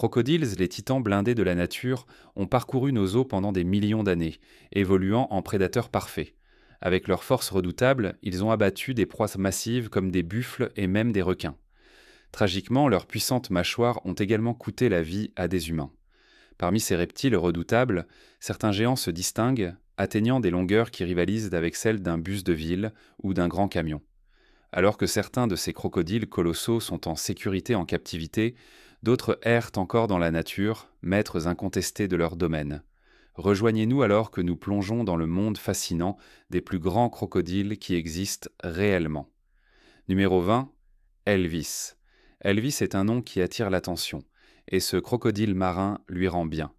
Crocodiles, les titans blindés de la nature, ont parcouru nos eaux pendant des millions d'années, évoluant en prédateurs parfaits. Avec leur force redoutable, ils ont abattu des proies massives comme des buffles et même des requins. Tragiquement, leurs puissantes mâchoires ont également coûté la vie à des humains. Parmi ces reptiles redoutables, certains géants se distinguent, atteignant des longueurs qui rivalisent avec celles d'un bus de ville ou d'un grand camion. Alors que certains de ces crocodiles colossaux sont en sécurité en captivité, d'autres errent encore dans la nature, maîtres incontestés de leur domaine. Rejoignez-nous alors que nous plongeons dans le monde fascinant des plus grands crocodiles qui existent réellement. Numéro 20, Elvis. Elvis est un nom qui attire l'attention, et ce crocodile marin lui rend bien.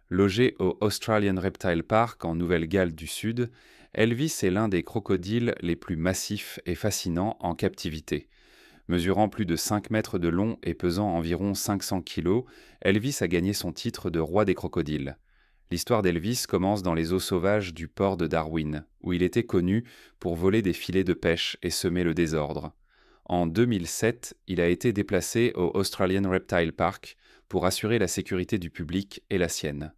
Logé au Australian Reptile Park en Nouvelle-Galles du Sud, Elvis est l'un des crocodiles les plus massifs et fascinants en captivité. Mesurant plus de 5 mètres de long et pesant environ 500 kilos, Elvis a gagné son titre de roi des crocodiles. L'histoire d'Elvis commence dans les eaux sauvages du port de Darwin, où il était connu pour voler des filets de pêche et semer le désordre. En 2007, il a été déplacé au Australian Reptile Park pour assurer la sécurité du public et la sienne.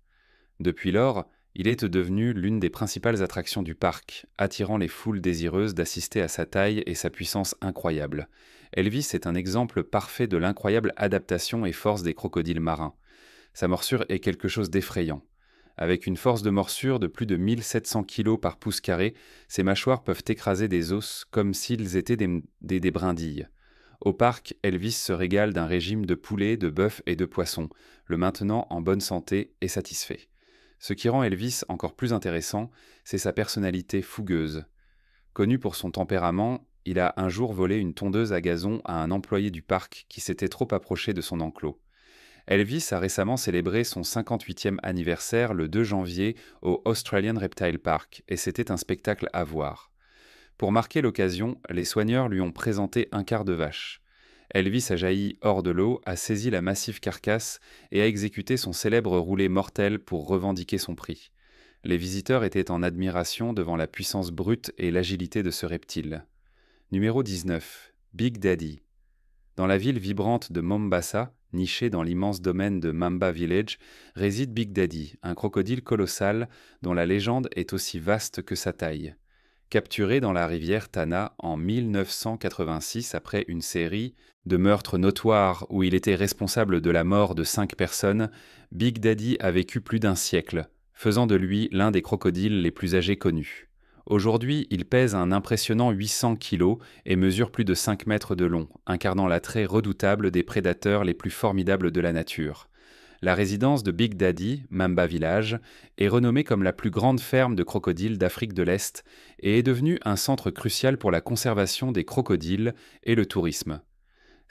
Depuis lors, il est devenu l'une des principales attractions du parc, attirant les foules désireuses d'assister à sa taille et sa puissance incroyable. Elvis est un exemple parfait de l'incroyable adaptation et force des crocodiles marins. Sa morsure est quelque chose d'effrayant. Avec une force de morsure de plus de 1700 kg par pouce carré, ses mâchoires peuvent écraser des os comme s'ils étaient des brindilles. Au parc, Elvis se régale d'un régime de poulet, de bœuf et de poisson, le maintenant en bonne santé et satisfait. Ce qui rend Elvis encore plus intéressant, c'est sa personnalité fougueuse. Connu pour son tempérament, il a un jour volé une tondeuse à gazon à un employé du parc qui s'était trop approché de son enclos. Elvis a récemment célébré son 58e anniversaire le 2 janvier au Australian Reptile Park et c'était un spectacle à voir. Pour marquer l'occasion, les soigneurs lui ont présenté un quart de vache. Elvis a jailli hors de l'eau, a saisi la massive carcasse et a exécuté son célèbre roulé mortel pour revendiquer son prix. Les visiteurs étaient en admiration devant la puissance brute et l'agilité de ce reptile. Numéro 19. Big Daddy. Dans la ville vibrante de Mombasa, nichée dans l'immense domaine de Mamba Village, réside Big Daddy, un crocodile colossal dont la légende est aussi vaste que sa taille. Capturé dans la rivière Tana en 1986 après une série de meurtres notoires où il était responsable de la mort de 5 personnes, Big Daddy a vécu plus d'un siècle, faisant de lui l'un des crocodiles les plus âgés connus. Aujourd'hui, il pèse un impressionnant 800 kilos et mesure plus de 5 mètres de long, incarnant l'attrait redoutable des prédateurs les plus formidables de la nature. La résidence de Big Daddy, Mamba Village, est renommée comme la plus grande ferme de crocodiles d'Afrique de l'Est et est devenue un centre crucial pour la conservation des crocodiles et le tourisme.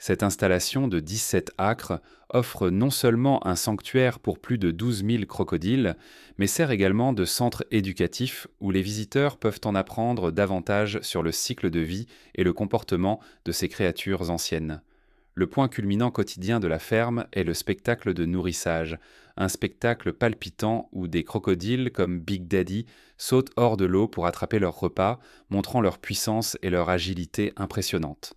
Cette installation de 17 acres offre non seulement un sanctuaire pour plus de 12 000 crocodiles, mais sert également de centre éducatif où les visiteurs peuvent en apprendre davantage sur le cycle de vie et le comportement de ces créatures anciennes. Le point culminant quotidien de la ferme est le spectacle de nourrissage, un spectacle palpitant où des crocodiles comme Big Daddy sautent hors de l'eau pour attraper leur repas, montrant leur puissance et leur agilité impressionnantes.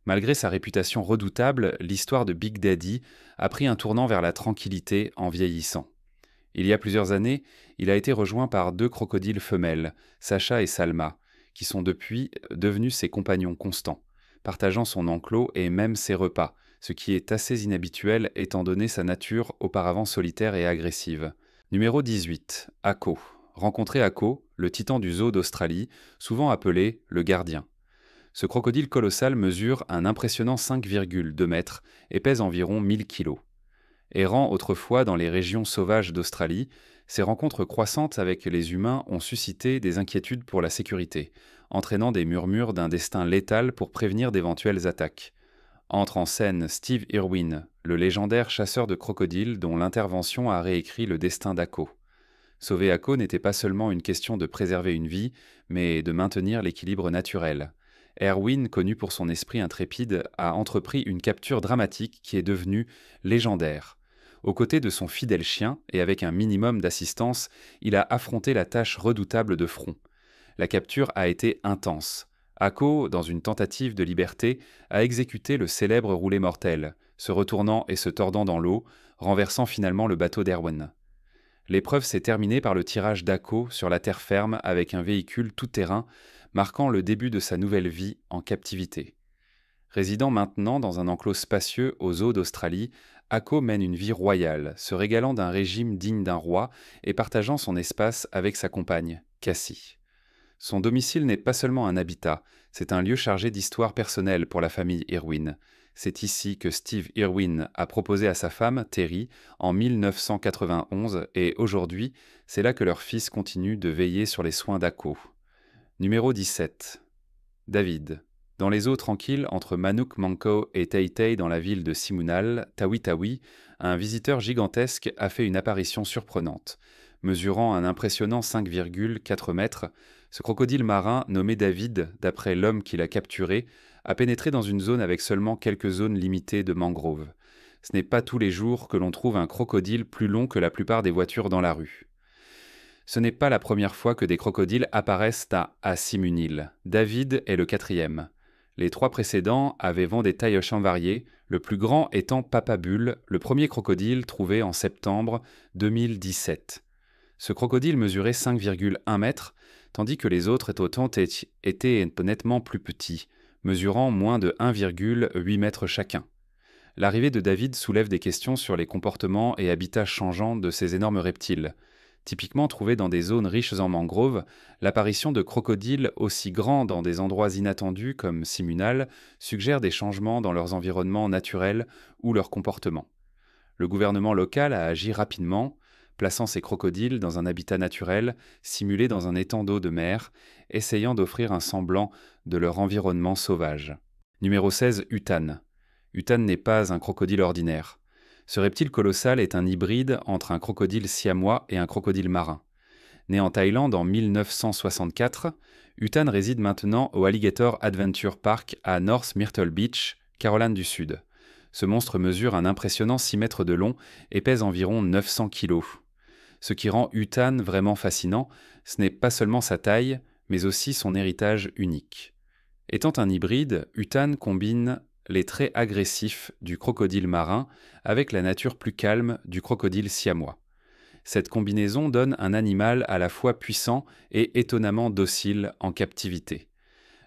Malgré sa réputation redoutable, l'histoire de Big Daddy a pris un tournant vers la tranquillité en vieillissant. Il y a plusieurs années, il a été rejoint par 2 crocodiles femelles, Sacha et Salma, qui sont depuis devenus ses compagnons constants, partageant son enclos et même ses repas, ce qui est assez inhabituel étant donné sa nature auparavant solitaire et agressive. Numéro 18. Ako. Rencontrez Ako, le titan du zoo d'Australie, souvent appelé le gardien. Ce crocodile colossal mesure un impressionnant 5,2 mètres et pèse environ 1000 kilos. Errant autrefois dans les régions sauvages d'Australie, ses rencontres croissantes avec les humains ont suscité des inquiétudes pour la sécurité, entraînant des murmures d'un destin létal pour prévenir d'éventuelles attaques. Entre en scène Steve Irwin, le légendaire chasseur de crocodiles dont l'intervention a réécrit le destin d'Ako. Sauver Ako n'était pas seulement une question de préserver une vie, mais de maintenir l'équilibre naturel. Erwin, connu pour son esprit intrépide, a entrepris une capture dramatique qui est devenue légendaire. Aux côtés de son fidèle chien, et avec un minimum d'assistance, il a affronté la tâche redoutable de front. La capture a été intense. Ako, dans une tentative de liberté, a exécuté le célèbre roulé mortel, se retournant et se tordant dans l'eau, renversant finalement le bateau d'Erwan. L'épreuve s'est terminée par le tirage d'Ako sur la terre ferme avec un véhicule tout-terrain, marquant le début de sa nouvelle vie en captivité. Résidant maintenant dans un enclos spacieux aux eaux d'Australie, Ako mène une vie royale, se régalant d'un régime digne d'un roi et partageant son espace avec sa compagne, Cassie. Son domicile n'est pas seulement un habitat, c'est un lieu chargé d'histoire personnelle pour la famille Irwin. C'est ici que Steve Irwin a proposé à sa femme, Terry, en 1991 et aujourd'hui, c'est là que leur fils continue de veiller sur les soins d'Ako. Numéro 17. David. Dans les eaux tranquilles entre Manuk Manko et Teitei dans la ville de Simunal, Tawi Tawi, un visiteur gigantesque a fait une apparition surprenante. Mesurant un impressionnant 5,4 mètres, ce crocodile marin, nommé David d'après l'homme qui l'a capturé, a pénétré dans une zone avec seulement quelques zones limitées de mangroves. Ce n'est pas tous les jours que l'on trouve un crocodile plus long que la plupart des voitures dans la rue. Ce n'est pas la première fois que des crocodiles apparaissent à Simunil. David est le 4e. Les 3 précédents avaient vent des tailles champs variées, le plus grand étant Papa Bull, le premier crocodile trouvé en septembre 2017. Ce crocodile mesurait 5,1 mètres, tandis que les autres étaient nettement plus petits, mesurant moins de 1,8 mètres chacun. L'arrivée de David soulève des questions sur les comportements et habitats changeants de ces énormes reptiles. Typiquement trouvés dans des zones riches en mangroves, l'apparition de crocodiles aussi grands dans des endroits inattendus comme Simunal suggère des changements dans leurs environnements naturels ou leur comportement. Le gouvernement local a agi rapidement, plaçant ces crocodiles dans un habitat naturel, simulé dans un étang d'eau de mer, essayant d'offrir un semblant de leur environnement sauvage. Numéro 16, Utan. Utan n'est pas un crocodile ordinaire. Ce reptile colossal est un hybride entre un crocodile siamois et un crocodile marin. Né en Thaïlande en 1964, Utan réside maintenant au Alligator Adventure Park à North Myrtle Beach, Caroline du Sud. Ce monstre mesure un impressionnant 6 mètres de long et pèse environ 900 kilos. Ce qui rend Utan vraiment fascinant, ce n'est pas seulement sa taille, mais aussi son héritage unique. Étant un hybride, Utan combine les traits agressifs du crocodile marin avec la nature plus calme du crocodile siamois. Cette combinaison donne un animal à la fois puissant et étonnamment docile en captivité.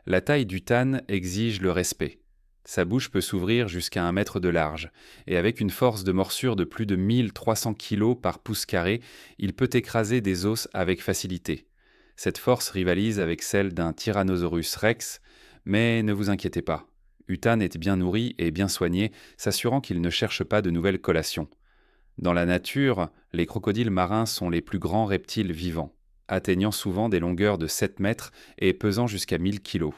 La taille d'Utan exige le respect. Sa bouche peut s'ouvrir jusqu'à 1 mètre de large, et avec une force de morsure de plus de 1300 kg par pouce carré, il peut écraser des os avec facilité. Cette force rivalise avec celle d'un Tyrannosaurus rex, mais ne vous inquiétez pas. Utan est bien nourri et bien soigné, s'assurant qu'il ne cherche pas de nouvelles collations. Dans la nature, les crocodiles marins sont les plus grands reptiles vivants, atteignant souvent des longueurs de 7 mètres et pesant jusqu'à 1000 kg.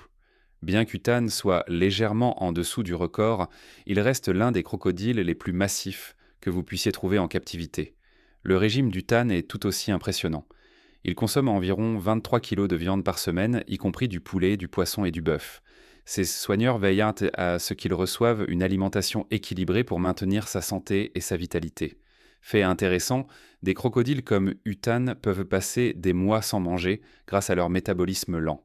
Bien qu'Utan soit légèrement en dessous du record, il reste l'un des crocodiles les plus massifs que vous puissiez trouver en captivité. Le régime d'Utan est tout aussi impressionnant. Il consomme environ 23 kg de viande par semaine, y compris du poulet, du poisson et du bœuf. Ses soigneurs veillent à ce qu'il reçoive une alimentation équilibrée pour maintenir sa santé et sa vitalité. Fait intéressant, des crocodiles comme Utan peuvent passer des mois sans manger grâce à leur métabolisme lent.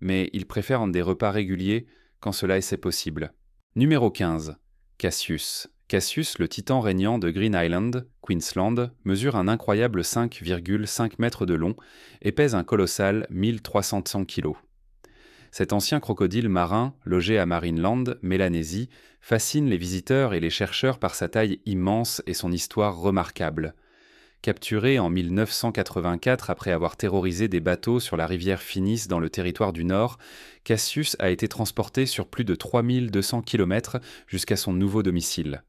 Mais ils préfèrent des repas réguliers quand cela est possible. Numéro 15. Cassius. Cassius, le titan régnant de Green Island, Queensland, mesure un incroyable 5,5 mètres de long et pèse un colossal 1300 kg. Cet ancien crocodile marin, logé à Marineland, Mélanésie, fascine les visiteurs et les chercheurs par sa taille immense et son histoire remarquable. Capturé en 1984 après avoir terrorisé des bateaux sur la rivière Finis dans le territoire du Nord, Cassius a été transporté sur plus de 3200 km jusqu'à son nouveau domicile.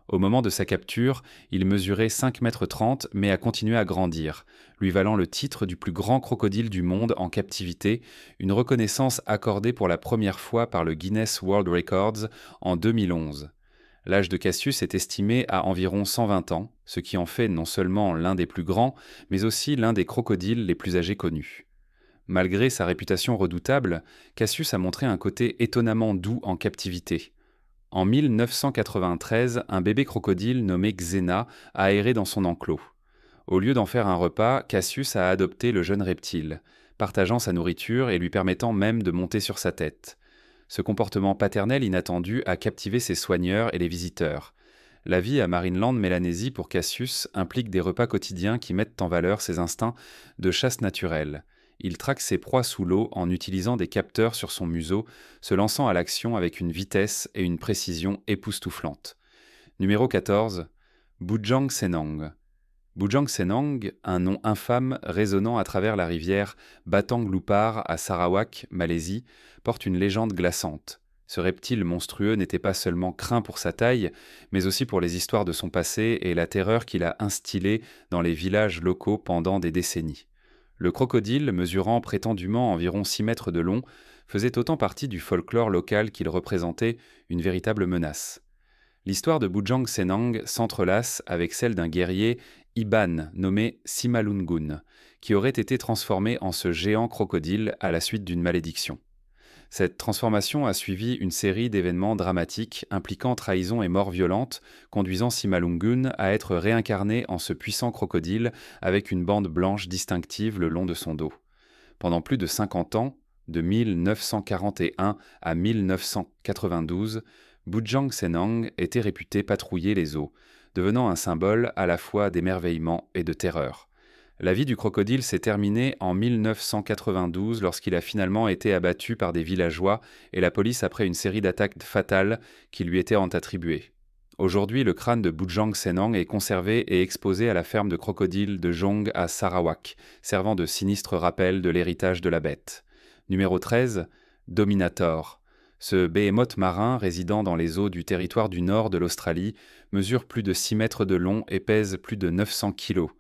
Au moment de sa capture, il mesurait 5,30 m mais a continué à grandir, lui valant le titre du plus grand crocodile du monde en captivité, une reconnaissance accordée pour la première fois par le Guinness World Records en 2011. L'âge de Cassius est estimé à environ 120 ans, ce qui en fait non seulement l'un des plus grands, mais aussi l'un des crocodiles les plus âgés connus. Malgré sa réputation redoutable, Cassius a montré un côté étonnamment doux en captivité. En 1993, un bébé crocodile nommé Xena a erré dans son enclos. Au lieu d'en faire un repas, Cassius a adopté le jeune reptile, partageant sa nourriture et lui permettant même de monter sur sa tête. Ce comportement paternel inattendu a captivé ses soigneurs et les visiteurs. La vie à Marineland, Mélanésie, pour Cassius, implique des repas quotidiens qui mettent en valeur ses instincts de chasse naturelle. Il traque ses proies sous l'eau en utilisant des capteurs sur son museau, se lançant à l'action avec une vitesse et une précision époustouflantes. Numéro 14. Bujang Senang. Bujang Senang, un nom infâme résonnant à travers la rivière Batang Lupar à Sarawak, Malaisie, porte une légende glaçante. Ce reptile monstrueux n'était pas seulement craint pour sa taille, mais aussi pour les histoires de son passé et la terreur qu'il a instillée dans les villages locaux pendant des décennies. Le crocodile, mesurant prétendument environ 6 mètres de long, faisait autant partie du folklore local qu'il représentait une véritable menace. L'histoire de Bujang Senang s'entrelace avec celle d'un guerrier Iban nommé Simalungun, qui aurait été transformé en ce géant crocodile à la suite d'une malédiction. Cette transformation a suivi une série d'événements dramatiques impliquant trahison et mort violente, conduisant Simalungun à être réincarné en ce puissant crocodile avec une bande blanche distinctive le long de son dos. Pendant plus de 50 ans, de 1941 à 1992, Bujang Senang était réputé patrouiller les eaux, devenant un symbole à la fois d'émerveillement et de terreur. La vie du crocodile s'est terminée en 1992 lorsqu'il a finalement été abattu par des villageois et la police après une série d'attaques fatales qui lui étaient attribuées. Aujourd'hui, le crâne de Bujang Senang est conservé et exposé à la ferme de crocodiles de Jong à Sarawak, servant de sinistre rappel de l'héritage de la bête. Numéro 13. Dominator. Ce behémoth marin, résidant dans les eaux du territoire du nord de l'Australie, mesure plus de 6 mètres de long et pèse plus de 900 kilos.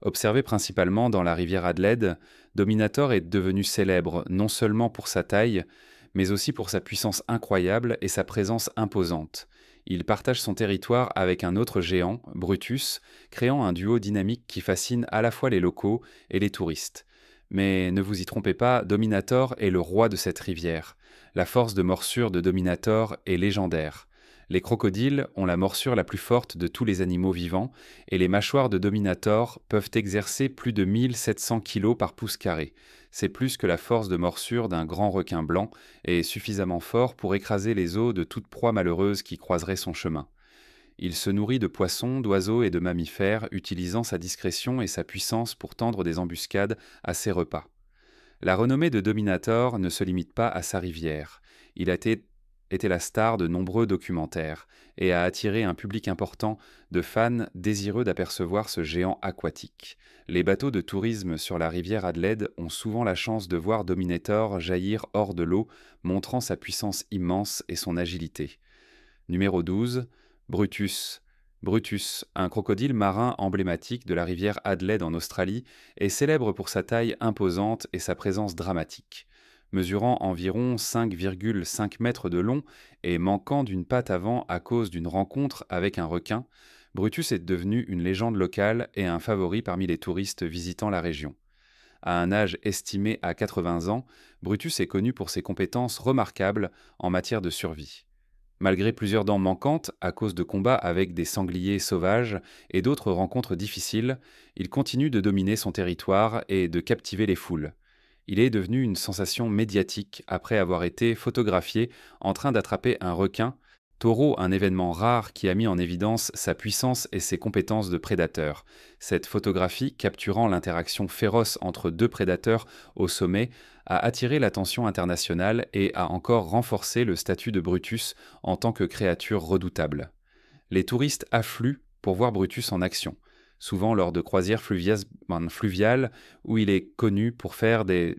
Observé principalement dans la rivière Adelaide, Dominator est devenu célèbre non seulement pour sa taille, mais aussi pour sa puissance incroyable et sa présence imposante. Il partage son territoire avec un autre géant, Brutus, créant un duo dynamique qui fascine à la fois les locaux et les touristes. Mais ne vous y trompez pas, Dominator est le roi de cette rivière. La force de morsure de Dominator est légendaire. Les crocodiles ont la morsure la plus forte de tous les animaux vivants et les mâchoires de Dominator peuvent exercer plus de 1700 kg par pouce carré. C'est plus que la force de morsure d'un grand requin blanc et suffisamment fort pour écraser les os de toute proie malheureuse qui croiserait son chemin. Il se nourrit de poissons, d'oiseaux et de mammifères, utilisant sa discrétion et sa puissance pour tendre des embuscades à ses repas. La renommée de Dominator ne se limite pas à sa rivière. Il a été la star de nombreux documentaires et a attiré un public important de fans désireux d'apercevoir ce géant aquatique. Les bateaux de tourisme sur la rivière Adelaide ont souvent la chance de voir Dominator jaillir hors de l'eau, montrant sa puissance immense et son agilité. Numéro 12. Brutus. Brutus, un crocodile marin emblématique de la rivière Adelaide en Australie, est célèbre pour sa taille imposante et sa présence dramatique. Mesurant environ 5,5 mètres de long et manquant d'une patte avant à cause d'une rencontre avec un requin, Brutus est devenu une légende locale et un favori parmi les touristes visitant la région. À un âge estimé à 80 ans, Brutus est connu pour ses compétences remarquables en matière de survie. Malgré plusieurs dents manquantes à cause de combats avec des sangliers sauvages et d'autres rencontres difficiles, il continue de dominer son territoire et de captiver les foules. Il est devenu une sensation médiatique après avoir été photographié en train d'attraper un requin, taureau, un événement rare qui a mis en évidence sa puissance et ses compétences de prédateur. Cette photographie, capturant l'interaction féroce entre deux prédateurs au sommet, a attiré l'attention internationale et a encore renforcé le statut de Brutus en tant que créature redoutable. Les touristes affluent pour voir Brutus en action, souvent lors de croisières fluviales où il est connu pour faire des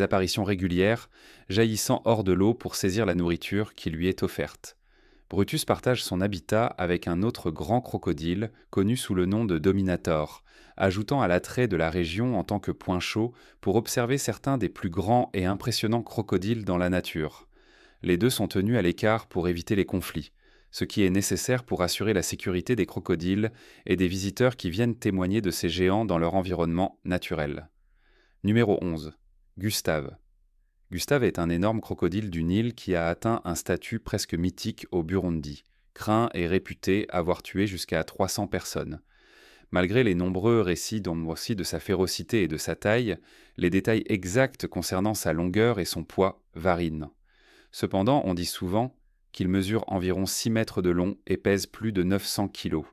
apparitions régulières, jaillissant hors de l'eau pour saisir la nourriture qui lui est offerte. Brutus partage son habitat avec un autre grand crocodile, connu sous le nom de Dominator, ajoutant à l'attrait de la région en tant que point chaud pour observer certains des plus grands et impressionnants crocodiles dans la nature. Les deux sont tenus à l'écart pour éviter les conflits, ce qui est nécessaire pour assurer la sécurité des crocodiles et des visiteurs qui viennent témoigner de ces géants dans leur environnement naturel. Numéro 11. Gustave. Gustave est un énorme crocodile du Nil qui a atteint un statut presque mythique au Burundi, craint et réputé avoir tué jusqu'à 300 personnes. Malgré les nombreux récits aussi de sa férocité et de sa taille, les détails exacts concernant sa longueur et son poids varient. Cependant, on dit souvent qu'il mesure environ 6 mètres de long et pèse plus de 900 kilos.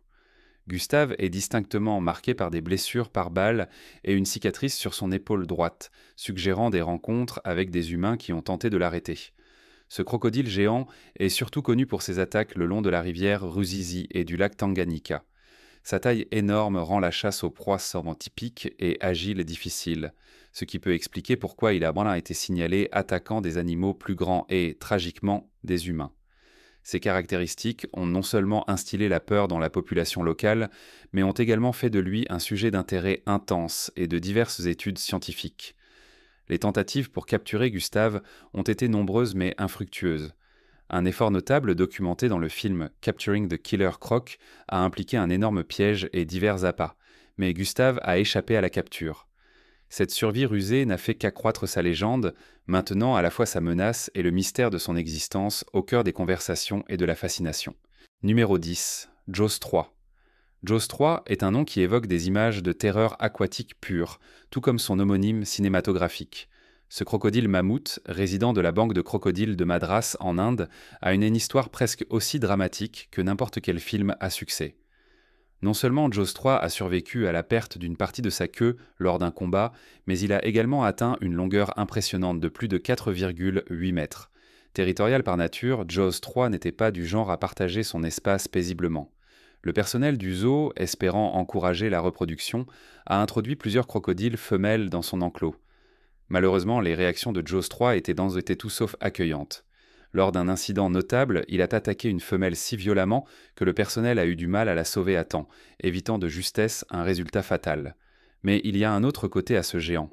Gustave est distinctement marqué par des blessures par balle et une cicatrice sur son épaule droite, suggérant des rencontres avec des humains qui ont tenté de l'arrêter. Ce crocodile géant est surtout connu pour ses attaques le long de la rivière Ruzizi et du lac Tanganyika. Sa taille énorme rend la chasse aux proies souvent typique et agile et difficile, ce qui peut expliquer pourquoi il a bien été signalé attaquant des animaux plus grands et, tragiquement, des humains. Ces caractéristiques ont non seulement instillé la peur dans la population locale, mais ont également fait de lui un sujet d'intérêt intense et de diverses études scientifiques. Les tentatives pour capturer Gustave ont été nombreuses mais infructueuses. Un effort notable documenté dans le film Capturing the Killer Croc a impliqué un énorme piège et divers appâts, mais Gustave a échappé à la capture. Cette survie rusée n'a fait qu'accroître sa légende, maintenant à la fois sa menace et le mystère de son existence au cœur des conversations et de la fascination. Numéro 10. Jaws 3. Jaws 3 est un nom qui évoque des images de terreur aquatique pure, tout comme son homonyme cinématographique. Ce crocodile mammouth, résident de la banque de crocodiles de Madras en Inde, a une histoire presque aussi dramatique que n'importe quel film à succès. Non seulement Jaws 3 a survécu à la perte d'une partie de sa queue lors d'un combat, mais il a également atteint une longueur impressionnante de plus de 4,8 mètres. Territorial par nature, Jaws 3 n'était pas du genre à partager son espace paisiblement. Le personnel du zoo, espérant encourager la reproduction, a introduit plusieurs crocodiles femelles dans son enclos. Malheureusement, les réactions de Jaws 3 étaient tout sauf accueillantes. Lors d'un incident notable, il a attaqué une femelle si violemment que le personnel a eu du mal à la sauver à temps, évitant de justesse un résultat fatal. Mais il y a un autre côté à ce géant.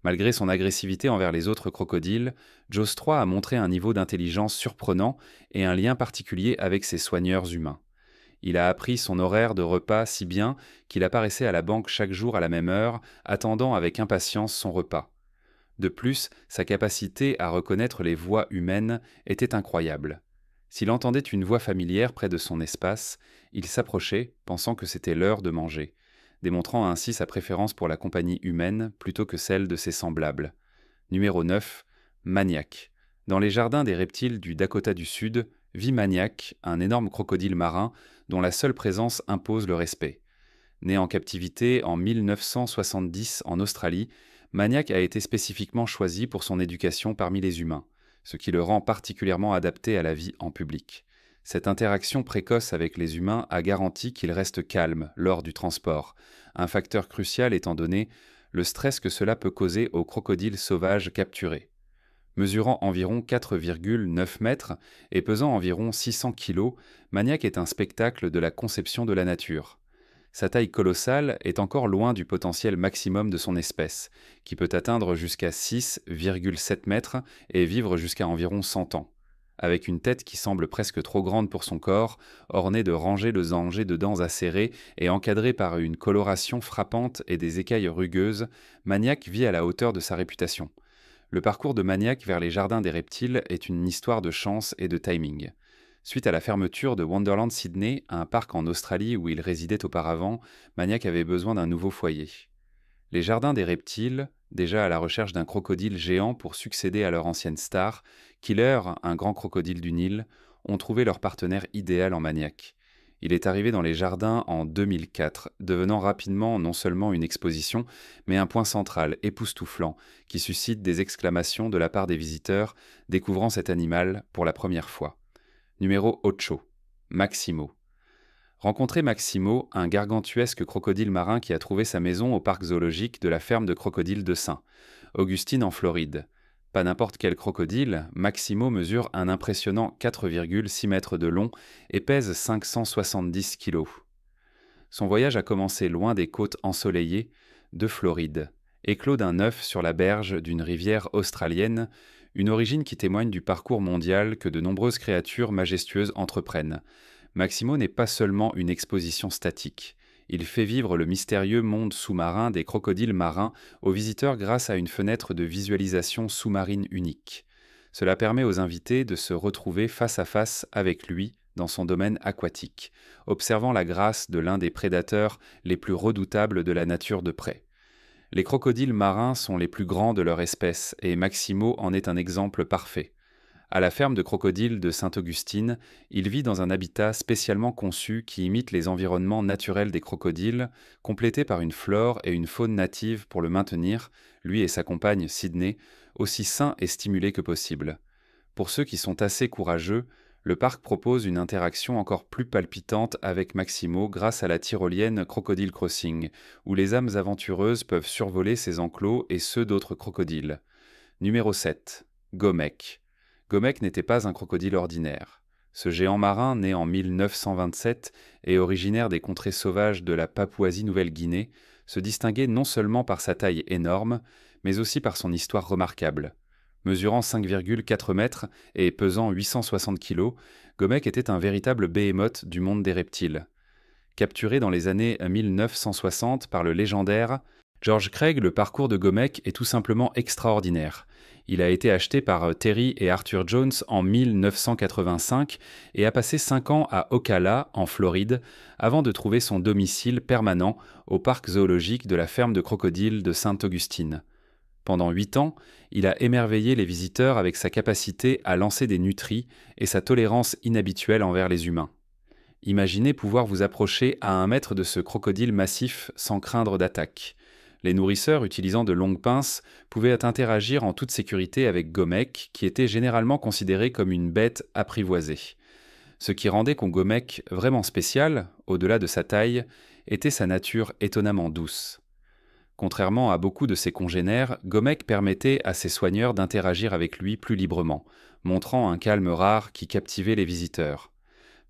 Malgré son agressivité envers les autres crocodiles, Jaws 3 a montré un niveau d'intelligence surprenant et un lien particulier avec ses soigneurs humains. Il a appris son horaire de repas si bien qu'il apparaissait à la banque chaque jour à la même heure, attendant avec impatience son repas. De plus, sa capacité à reconnaître les voix humaines était incroyable. S'il entendait une voix familière près de son espace, il s'approchait, pensant que c'était l'heure de manger, démontrant ainsi sa préférence pour la compagnie humaine plutôt que celle de ses semblables. Numéro 9. Maniac. Dans les jardins des reptiles du Dakota du Sud, vit Maniac, un énorme crocodile marin dont la seule présence impose le respect. Né en captivité en 1970 en Australie, Maniac a été spécifiquement choisi pour son éducation parmi les humains, ce qui le rend particulièrement adapté à la vie en public. Cette interaction précoce avec les humains a garanti qu'il reste calme lors du transport, un facteur crucial étant donné le stress que cela peut causer aux crocodiles sauvages capturés. Mesurant environ 4,9 mètres et pesant environ 600 kilos, Maniac est un spectacle de la conception de la nature. Sa taille colossale est encore loin du potentiel maximum de son espèce, qui peut atteindre jusqu'à 6,7 mètres et vivre jusqu'à environ 100 ans. Avec une tête qui semble presque trop grande pour son corps, ornée de rangées de dents acérées et encadrée par une coloration frappante et des écailles rugueuses, Maniac vit à la hauteur de sa réputation. Le parcours de Maniac vers les jardins des reptiles est une histoire de chance et de timing. Suite à la fermeture de Wonderland Sydney, un parc en Australie où il résidait auparavant, Maniac avait besoin d'un nouveau foyer. Les jardins des reptiles, déjà à la recherche d'un crocodile géant pour succéder à leur ancienne star, Killer, un grand crocodile du Nil, ont trouvé leur partenaire idéal en Maniac. Il est arrivé dans les jardins en 2004, devenant rapidement non seulement une exposition, mais un point central époustouflant qui suscite des exclamations de la part des visiteurs découvrant cet animal pour la première fois. Numéro 8. Maximo. Rencontrez Maximo, un gargantuesque crocodile marin qui a trouvé sa maison au parc zoologique de la ferme de crocodiles de St. Augustine en Floride. Pas n'importe quel crocodile, Maximo mesure un impressionnant 4,6 mètres de long et pèse 570 kilos. Son voyage a commencé loin des côtes ensoleillées de Floride, éclos d'un œuf sur la berge d'une rivière australienne, une origine qui témoigne du parcours mondial que de nombreuses créatures majestueuses entreprennent. Maximo n'est pas seulement une exposition statique. Il fait vivre le mystérieux monde sous-marin des crocodiles marins aux visiteurs grâce à une fenêtre de visualisation sous-marine unique. Cela permet aux invités de se retrouver face à face avec lui dans son domaine aquatique, observant la grâce de l'un des prédateurs les plus redoutables de la nature de près. Les crocodiles marins sont les plus grands de leur espèce et Maximo en est un exemple parfait. À la ferme de crocodiles de Sainte-Augustine, il vit dans un habitat spécialement conçu qui imite les environnements naturels des crocodiles, complété par une flore et une faune native pour le maintenir, lui et sa compagne Sydney, aussi sains et stimulés que possible. Pour ceux qui sont assez courageux, le parc propose une interaction encore plus palpitante avec Maximo grâce à la tyrolienne Crocodile Crossing, où les âmes aventureuses peuvent survoler ses enclos et ceux d'autres crocodiles. Numéro 7. Gomek. Gomek n'était pas un crocodile ordinaire. Ce géant marin, né en 1927 et originaire des contrées sauvages de la Papouasie-Nouvelle-Guinée, se distinguait non seulement par sa taille énorme, mais aussi par son histoire remarquable. Mesurant 5,4 mètres et pesant 860 kilos, Gomek était un véritable behémoth du monde des reptiles. Capturé dans les années 1960 par le légendaire George Craig, le parcours de Gomek est tout simplement extraordinaire. Il a été acheté par Terry et Arthur Jones en 1985 et a passé 5 ans à Ocala, en Floride, avant de trouver son domicile permanent au parc zoologique de la ferme de crocodiles de Sainte-Augustine. Pendant 8 ans, il a émerveillé les visiteurs avec sa capacité à lancer des nutries et sa tolérance inhabituelle envers les humains. Imaginez pouvoir vous approcher à 1 mètre de ce crocodile massif sans craindre d'attaque. Les nourrisseurs, utilisant de longues pinces, pouvaient interagir en toute sécurité avec Gomek, qui était généralement considéré comme une bête apprivoisée. Ce qui rendait Gomek vraiment spécial, au-delà de sa taille, était sa nature étonnamment douce. Contrairement à beaucoup de ses congénères, Gomek permettait à ses soigneurs d'interagir avec lui plus librement, montrant un calme rare qui captivait les visiteurs.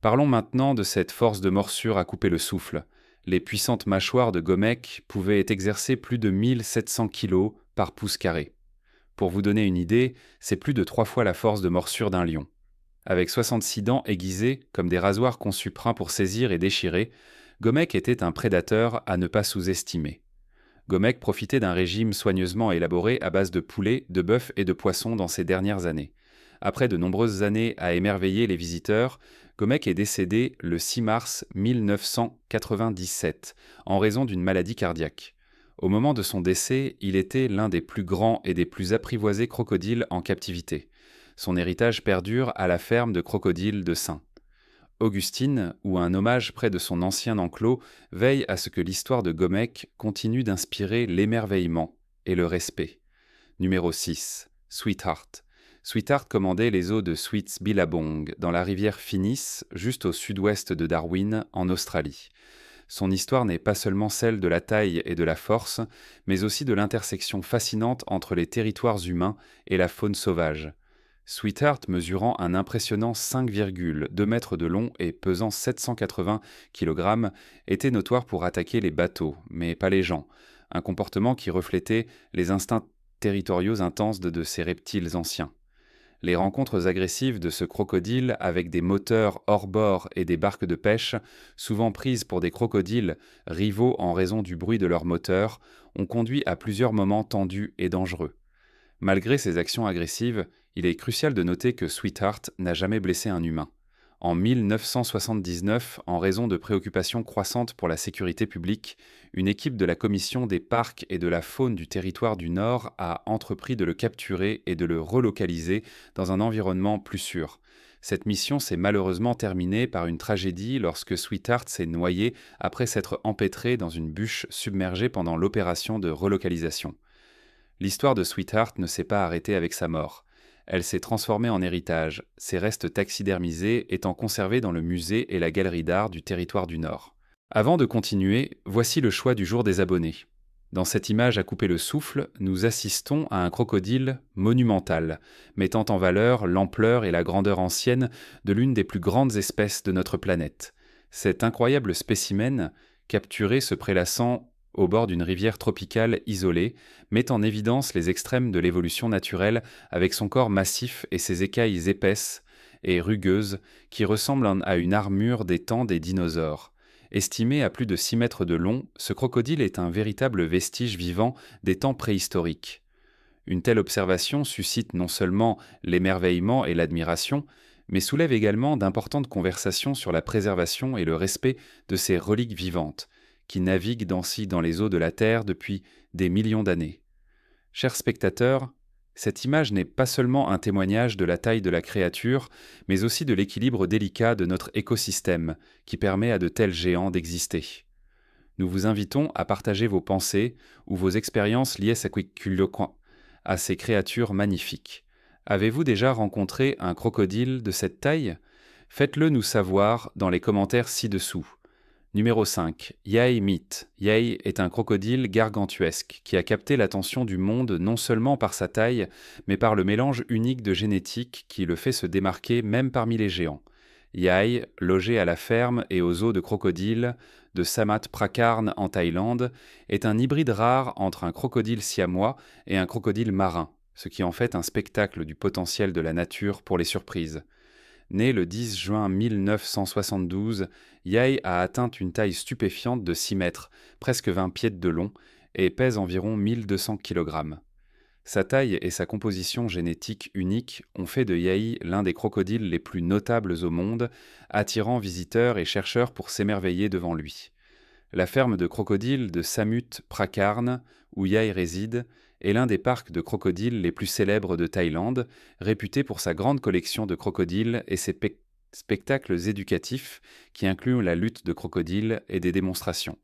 Parlons maintenant de cette force de morsure à couper le souffle. Les puissantes mâchoires de Gomek pouvaient exercer plus de 1700 kg par pouce carré. Pour vous donner une idée, c'est plus de 3 fois la force de morsure d'un lion. Avec 66 dents aiguisées, comme des rasoirs conçus pour saisir et déchirer, Gomek était un prédateur à ne pas sous-estimer. Gomek profitait d'un régime soigneusement élaboré à base de poulet, de bœuf et de poisson dans ses dernières années. Après de nombreuses années à émerveiller les visiteurs, Gomek est décédé le 6 mars 1997 en raison d'une maladie cardiaque. Au moment de son décès, il était l'un des plus grands et des plus apprivoisés crocodiles en captivité. Son héritage perdure à la ferme de crocodiles de Saint. Augustine, ou un hommage près de son ancien enclos, veille à ce que l'histoire de Gomek continue d'inspirer l'émerveillement et le respect. Numéro 6. Sweetheart. Sweetheart commandait les eaux de Sweets Billabong, dans la rivière Finis, juste au sud-ouest de Darwin, en Australie. Son histoire n'est pas seulement celle de la taille et de la force, mais aussi de l'intersection fascinante entre les territoires humains et la faune sauvage. Sweetheart, mesurant un impressionnant 5,2 mètres de long et pesant 780 kg, était notoire pour attaquer les bateaux, mais pas les gens, un comportement qui reflétait les instincts territoriaux intenses de ces reptiles anciens. Les rencontres agressives de ce crocodile avec des moteurs hors bord et des barques de pêche, souvent prises pour des crocodiles rivaux en raison du bruit de leurs moteurs, ont conduit à plusieurs moments tendus et dangereux. Malgré ces actions agressives, il est crucial de noter que Sweetheart n'a jamais blessé un humain. En 1979, en raison de préoccupations croissantes pour la sécurité publique, une équipe de la Commission des parcs et de la faune du territoire du Nord a entrepris de le capturer et de le relocaliser dans un environnement plus sûr. Cette mission s'est malheureusement terminée par une tragédie lorsque Sweetheart s'est noyé après s'être empêtré dans une bûche submergée pendant l'opération de relocalisation. L'histoire de Sweetheart ne s'est pas arrêtée avec sa mort. Elle s'est transformée en héritage, ses restes taxidermisés étant conservés dans le musée et la galerie d'art du territoire du Nord. Avant de continuer, voici le choix du jour des abonnés. Dans cette image à couper le souffle, nous assistons à un crocodile monumental, mettant en valeur l'ampleur et la grandeur ancienne de l'une des plus grandes espèces de notre planète. Cet incroyable spécimen, capturé se prélassant au bord d'une rivière tropicale isolée, met en évidence les extrêmes de l'évolution naturelle avec son corps massif et ses écailles épaisses et rugueuses qui ressemblent à une armure des temps des dinosaures. Estimé à plus de 6 mètres de long, ce crocodile est un véritable vestige vivant des temps préhistoriques. Une telle observation suscite non seulement l'émerveillement et l'admiration, mais soulève également d'importantes conversations sur la préservation et le respect de ces reliques vivantes, qui naviguent dans les eaux de la Terre depuis des millions d'années. Chers spectateurs, Cette image n'est pas seulement un témoignage de la taille de la créature, mais aussi de l'équilibre délicat de notre écosystème, qui permet à de tels géants d'exister. Nous vous invitons à partager vos pensées ou vos expériences liées à ces créatures magnifiques. Avez-vous déjà rencontré un crocodile de cette taille? Faites-le nous savoir dans les commentaires ci-dessous. Numéro 5. Yai Mythe. Yai est un crocodile gargantuesque qui a capté l'attention du monde non seulement par sa taille, mais par le mélange unique de génétique qui le fait se démarquer même parmi les géants. Yai, logé à la ferme et aux eaux de crocodile de Samat Prakarn en Thaïlande, est un hybride rare entre un crocodile siamois et un crocodile marin, ce qui en fait un spectacle du potentiel de la nature pour les surprises. Né le 10 juin 1972, Yai a atteint une taille stupéfiante de 6 mètres, presque 20 pieds de long, et pèse environ 1200 kg. Sa taille et sa composition génétique unique ont fait de Yai l'un des crocodiles les plus notables au monde, attirant visiteurs et chercheurs pour s'émerveiller devant lui. La ferme de crocodiles de Samut Prakarn, où Yai réside, est l'un des parcs de crocodiles les plus célèbres de Thaïlande, réputé pour sa grande collection de crocodiles et ses spectacles éducatifs qui incluent la lutte de crocodiles et des démonstrations.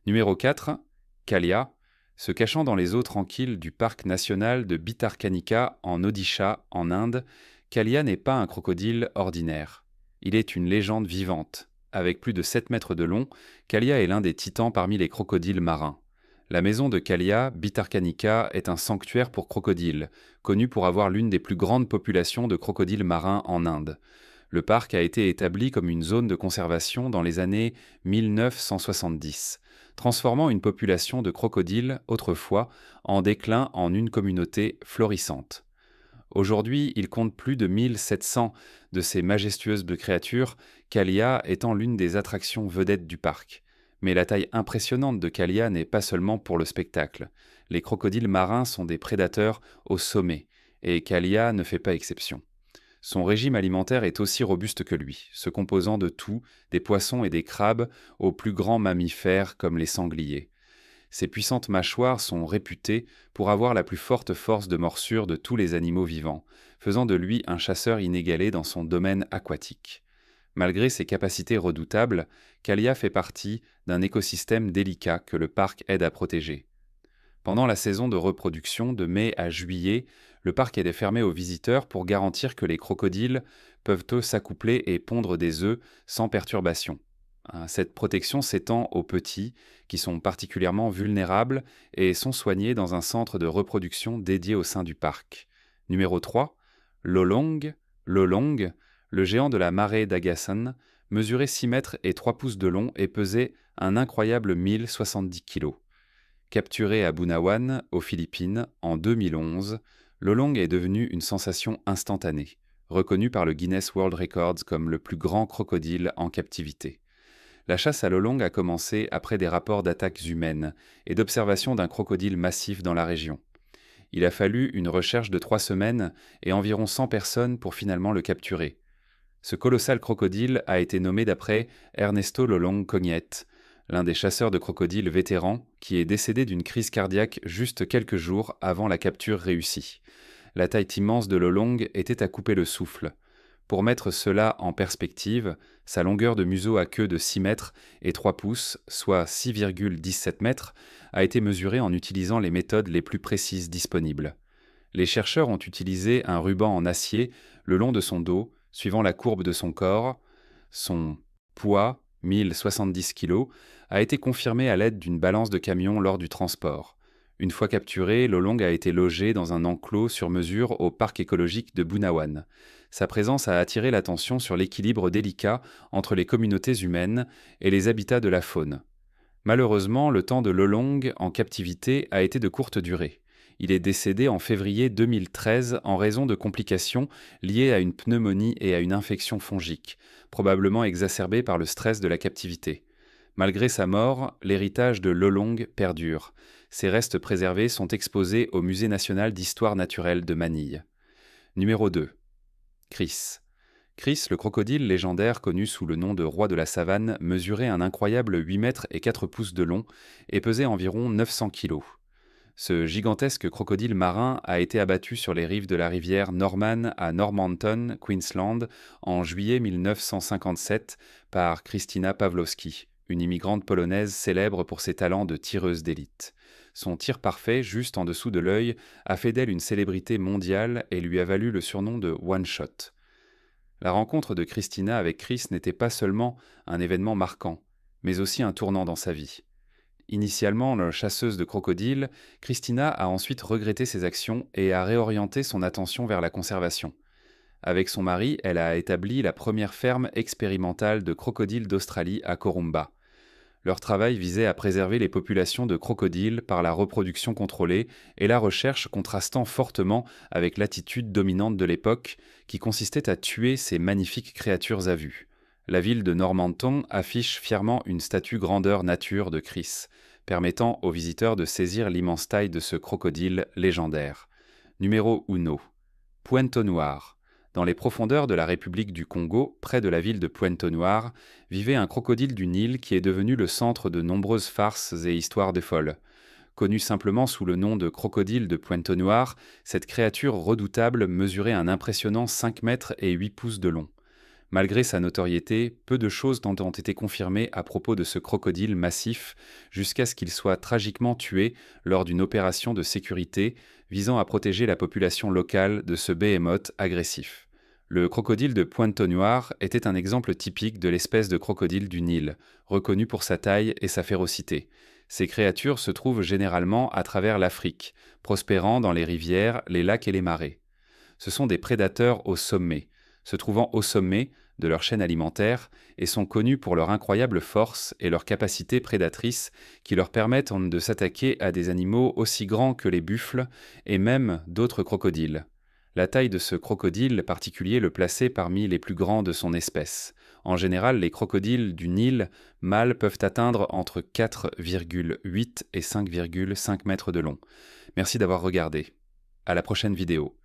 Numéro 4. Kalia. Se cachant dans les eaux tranquilles du parc national de Bhitarkanika en Odisha, en Inde, Kalia n'est pas un crocodile ordinaire. Il est une légende vivante. Avec plus de 7 mètres de long, Kalia est l'un des titans parmi les crocodiles marins. La maison de Kalia, Bhitarkanika, est un sanctuaire pour crocodiles, connu pour avoir l'une des plus grandes populations de crocodiles marins en Inde. Le parc a été établi comme une zone de conservation dans les années 1970, transformant une population de crocodiles, autrefois, en déclin en une communauté florissante. Aujourd'hui, il compte plus de 1700 de ces majestueuses créatures, Kalia étant l'une des attractions vedettes du parc. Mais la taille impressionnante de Kalia n'est pas seulement pour le spectacle. Les crocodiles marins sont des prédateurs au sommet, et Kalia ne fait pas exception. Son régime alimentaire est aussi robuste que lui, se composant de tout, des poissons et des crabes, aux plus grands mammifères comme les sangliers. Ses puissantes mâchoires sont réputées pour avoir la plus forte force de morsure de tous les animaux vivants, faisant de lui un chasseur inégalé dans son domaine aquatique. Malgré ses capacités redoutables, Kalia fait partie d'un écosystème délicat que le parc aide à protéger. Pendant la saison de reproduction, de mai à juillet, le parc est fermé aux visiteurs pour garantir que les crocodiles peuvent eux s'accoupler et pondre des œufs sans perturbation. Cette protection s'étend aux petits, qui sont particulièrement vulnérables et sont soignés dans un centre de reproduction dédié au sein du parc. Numéro 3. Lolong. Lolong, le géant de la marée d'Agasan, mesurait 6 mètres et 3 pouces de long et pesait un incroyable 1070 kg. Capturé à Bunawan, aux Philippines, en 2011, Lolong est devenu une sensation instantanée, reconnu par le Guinness World Records comme le plus grand crocodile en captivité. La chasse à Lolong a commencé après des rapports d'attaques humaines et d'observation d'un crocodile massif dans la région. Il a fallu une recherche de 3 semaines et environ 100 personnes pour finalement le capturer. Ce colossal crocodile a été nommé d'après Ernesto Lolong Cognette, l'un des chasseurs de crocodiles vétérans qui est décédé d'une crise cardiaque juste quelques jours avant la capture réussie. La taille immense de Lolong était à couper le souffle. Pour mettre cela en perspective, sa longueur de museau à queue de 6 mètres et 3 pouces, soit 6,17 mètres, a été mesurée en utilisant les méthodes les plus précises disponibles. Les chercheurs ont utilisé un ruban en acier le long de son dos, suivant la courbe de son corps. Son poids, 1070 kg, a été confirmé à l'aide d'une balance de camion lors du transport. Une fois capturé, Lolong a été logé dans un enclos sur mesure au parc écologique de Bunawan. Sa présence a attiré l'attention sur l'équilibre délicat entre les communautés humaines et les habitats de la faune. Malheureusement, le temps de Lolong en captivité a été de courte durée. Il est décédé en février 2013 en raison de complications liées à une pneumonie et à une infection fongique, probablement exacerbée par le stress de la captivité. Malgré sa mort, l'héritage de Lolong perdure. Ses restes préservés sont exposés au Musée national d'histoire naturelle de Manille. Numéro 2. Chris. Chris, le crocodile légendaire connu sous le nom de roi de la savane, mesurait un incroyable 8 mètres et 4 pouces de long et pesait environ 900 kg. Ce gigantesque crocodile marin a été abattu sur les rives de la rivière Norman à Normanton, Queensland, en juillet 1957 par Krystyna Pawłowski, une immigrante polonaise célèbre pour ses talents de tireuse d'élite. Son tir parfait, juste en dessous de l'œil, a fait d'elle une célébrité mondiale et lui a valu le surnom de One Shot. La rencontre de Krystyna avec Chris n'était pas seulement un événement marquant, mais aussi un tournant dans sa vie. Initialement chasseuse de crocodiles, Krystyna a ensuite regretté ses actions et a réorienté son attention vers la conservation. Avec son mari, elle a établi la première ferme expérimentale de crocodiles d'Australie à Corumba. Leur travail visait à préserver les populations de crocodiles par la reproduction contrôlée et la recherche contrastant fortement avec l'attitude dominante de l'époque qui consistait à tuer ces magnifiques créatures à vue. La ville de Normanton affiche fièrement une statue grandeur nature de Chris, permettant aux visiteurs de saisir l'immense taille de ce crocodile légendaire. Numéro 1. Pointe Noire. Dans les profondeurs de la République du Congo, près de la ville de Pointe Noire, vivait un crocodile du Nil qui est devenu le centre de nombreuses farces et histoires de folles. Connu simplement sous le nom de crocodile de Pointe Noire, cette créature redoutable mesurait un impressionnant 5 mètres et 8 pouces de long. Malgré sa notoriété, peu de choses ont été confirmées à propos de ce crocodile massif jusqu'à ce qu'il soit tragiquement tué lors d'une opération de sécurité visant à protéger la population locale de ce behemoth agressif. Le crocodile de Pointe Noire était un exemple typique de l'espèce de crocodile du Nil, reconnu pour sa taille et sa férocité. Ces créatures se trouvent généralement à travers l'Afrique, prospérant dans les rivières, les lacs et les marais. Ce sont des prédateurs au sommet, se trouvant au sommet de leur chaîne alimentaire et sont connus pour leur incroyable force et leur capacité prédatrice qui leur permettent de s'attaquer à des animaux aussi grands que les buffles et même d'autres crocodiles. La taille de ce crocodile particulier le plaçait parmi les plus grands de son espèce. En général, les crocodiles du Nil mâles peuvent atteindre entre 4,8 et 5,5 mètres de long. Merci d'avoir regardé. À la prochaine vidéo.